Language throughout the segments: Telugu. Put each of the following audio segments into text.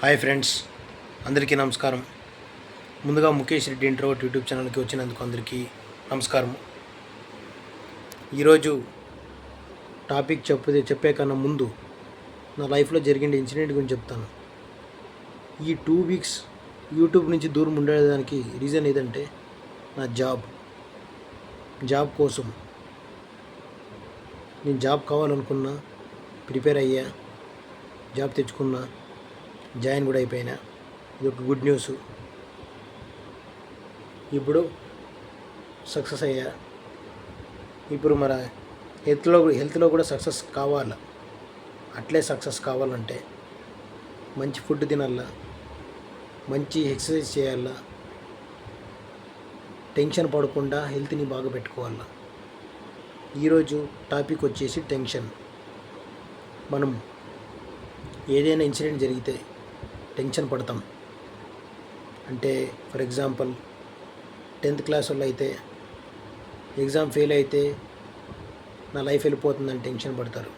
హాయ్ ఫ్రెండ్స్, అందరికీ నమస్కారం. ముందుగా ముఖేష్ రెడ్డి ఇంట్రోవర్ట్ యూట్యూబ్ ఛానల్కి వచ్చినందుకు అందరికీ నమస్కారం. ఈరోజు టాపిక్ చెప్పే కన్నా ముందు నా లైఫ్లో జరిగిన ఇన్సిడెంట్ గురించి చెప్తాను. ఈ 2 వీక్స్ యూట్యూబ్ నుంచి దూరం ఉండేదానికి రీజన్ ఏదంటే నా జాబ్ కోసం నేను జాబ్ కావాలనుకున్నా, ప్రిపేర్ అయ్యా, జాబ్ తెచ్చుకున్నా, జాయిన్ కూడా అయిపోయినా. ఇది ఒక గుడ్ న్యూస్. ఇప్పుడు సక్సెస్ అయ్యా. ఇప్పుడు మన హెల్త్లో కూడా సక్సెస్ కావాలా. అట్లే సక్సెస్ కావాలంటే మంచి ఫుడ్ తినాలా, మంచి ఎక్సర్సైజ్ చేయాలా, టెన్షన్ పడకుండా హెల్త్ని బాగా పెట్టుకోవాలా. ఈరోజు టాపిక్ వచ్చేసి టెన్షన్. మనం ఏదైనా ఇన్సిడెంట్ జరిగితే టెన్షన్ పడతాం. అంటే ఫర్ ఎగ్జాంపుల్ 10th క్లాస్ వాళ్ళు అయితే ఎగ్జామ్ ఫెయిల్ అయితే నా లైఫ్ వెళ్ళిపోతుందని టెన్షన్ పడతారు.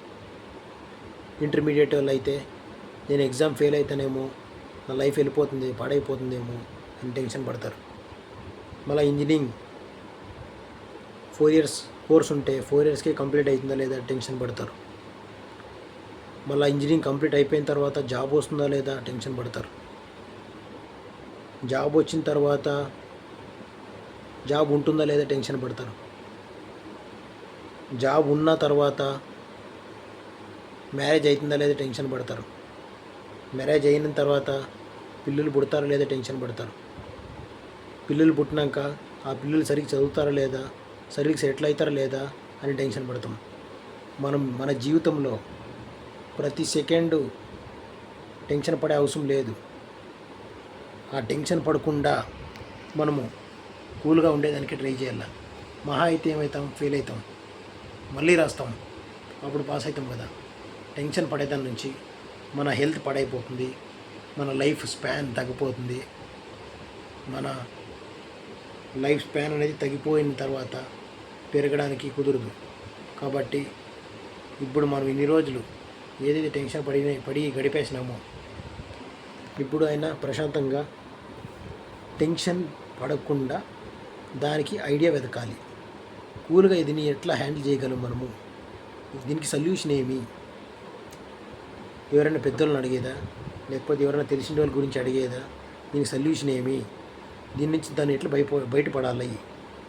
ఇంటర్మీడియట్ వాళ్ళు అయితే నేను ఎగ్జామ్ ఫెయిల్ అయితేనేమో నా లైఫ్ వెళ్ళిపోతుంది, పాడైపోతుందేమో అని టెన్షన్ పడతారు. మళ్ళీ ఇంజనీరింగ్ 4 years కోర్స్ ఉంటే 4 yearsకే కంప్లీట్ అవుతుందా లేదా టెన్షన్ పడతారు. మళ్ళీ ఇంజనీరింగ్ కంప్లీట్ అయిపోయిన తర్వాత జాబ్ వస్తుందా లేదా టెన్షన్ పడతారు. జాబ్ వచ్చిన తర్వాత జాబ్ ఉంటుందా లేదా టెన్షన్ పడతారు. జాబ్ ఉన్న తర్వాత మ్యారేజ్ అవుతుందా లేదా టెన్షన్ పడతారు. మ్యారేజ్ అయిన తర్వాత పిల్లలు పుడతారా లేదా టెన్షన్ పడతారు. పిల్లలు పుట్టినాక ఆ పిల్లలు సరిగ్గా చదువుతారా లేదా, సరిగ్గా సెటిల్ అవుతారా లేదా అని టెన్షన్ పడతాం. మన జీవితంలో ప్రతి సెకండు టెన్షన్ పడే అవసరం లేదు. ఆ టెన్షన్ పడకుండా మనము కూల్గా ఉండేదానికి ట్రై చేయాలి. మహా అయితే ఏమవుతాం, ఫెయిల్ అవుతాం, మళ్ళీ రాస్తాం, అప్పుడు పాస్ అవుతాం కదా. టెన్షన్ పడేదాని నుంచి మన హెల్త్ పాడైపోతుంది, మన లైఫ్ స్పాన్ తగ్గిపోతుంది. మన లైఫ్ స్పాన్ అనేది తగ్గిపోయిన తర్వాత పెరగడానికి కుదరదు. కాబట్టి ఇప్పుడు మనం ఇన్ని రోజులు ఏదైతే టెన్షన్ పడి గడిపేసినామో ఇప్పుడు అయినా ప్రశాంతంగా టెన్షన్ పడకుండా దానికి ఐడియా వెతకాలి. కూల్గా దీన్ని ఎట్లా హ్యాండిల్ చేయగలం మనము, దీనికి సొల్యూషన్ ఏమి, ఎవరైనా పెద్దోళ్ళని అడిగేదా, లేకపోతే ఎవరైనా తెలిసిన వాళ్ళ గురించి అడిగేదా, దీనికి సొల్యూషన్ ఏమి, దీని నుంచి దాన్ని ఎట్లా బయటపడాలి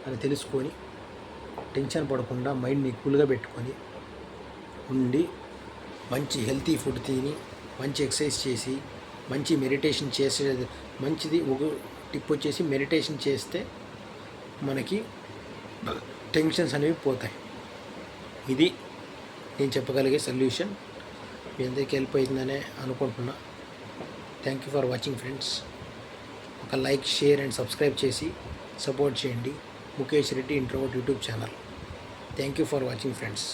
అని తెలుసుకొని టెన్షన్ పడకుండా మైండ్ని కూల్గా పెట్టుకొని ఉండి మంచి హెల్తీ ఫుడ్ తిని మంచి ఎక్సర్సైజ్ చేసి మంచి మెడిటేషన్ చేసేది మంచిది. ఒక టిప్ వచ్చేసి మెడిటేషన్ చేస్తే మనకి టెన్షన్స్ అనేవి పోతాయి. ఇది నేను చెప్పగలిగే సొల్యూషన్. మీ అందరికీ హెల్ప్ అవుతుందనే అనుకుంటున్నా. Thank you for watching friends. ఒక లైక్, షేర్ అండ్ సబ్స్క్రైబ్ చేసి సపోర్ట్ చేయండి Mukesh Reddy introvert YouTube channel. Thank you for watching friends.